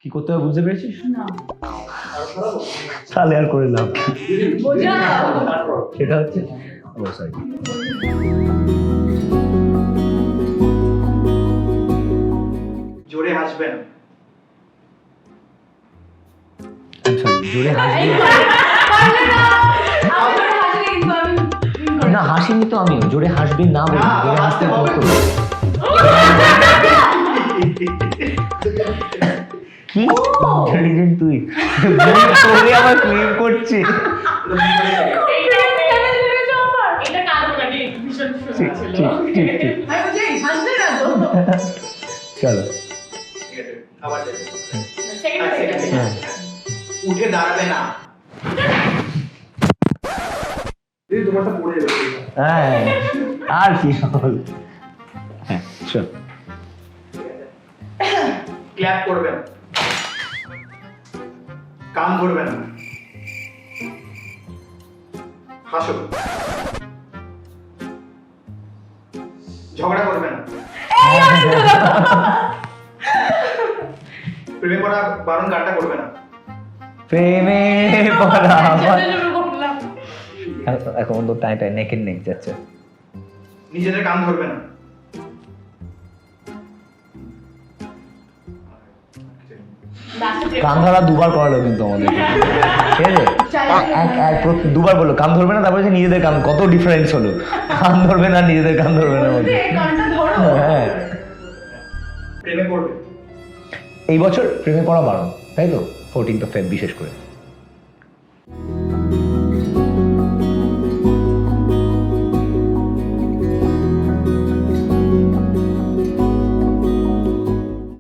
কি করতে হবে বুঝতে পেরেছিস? না তাহলে আর করে লাভ কি? বোঝাও। সেটা হচ্ছে ও সরি জোরে হাসবেন। জোরে হাসবি না, হাসিনি তো আমিও। জোরে হাসবি না বলি, জোরে হাসতে হবে তো। কি ইন্টেলিজেন্ট তুই, তোরে আবার ক্লেম করছে। ঠিক ঠিক ঠিক ঠিক চলো ঠিক আছে, আবার যাবে। হ্যাঁ উঠে দাঁড়াবে না। দিদি তোমারটা পড়ে যাবে। হ্যাঁ আর কি হল। হ্যাঁ চল ক্ল্যাপ করবেন, কান ধরবেন, হাসো, ঝগড়া করবেন, প্রেমে পড়া বারণ গানটা করবে না, প্রেমে পড়া এখন তো টাই টাই নেকের নেক যাচ্ছে। নিজেদের কান ধরবে না, কান ধরা দুবার করালো কিন্তু আমাদের, ঠিক আছে? দুবার বললো কান ধরবে না, তারপরে নিজেদের কান, কত ডিফারেন্স হলো। কান ধরবে না, নিজেদের কান ধরবে না মধ্যে। হ্যাঁ প্রেমে পড়বে, এই বছর প্রেমে পড়া বারণ, তাই তো? 14th of Feb বিশেষ করে।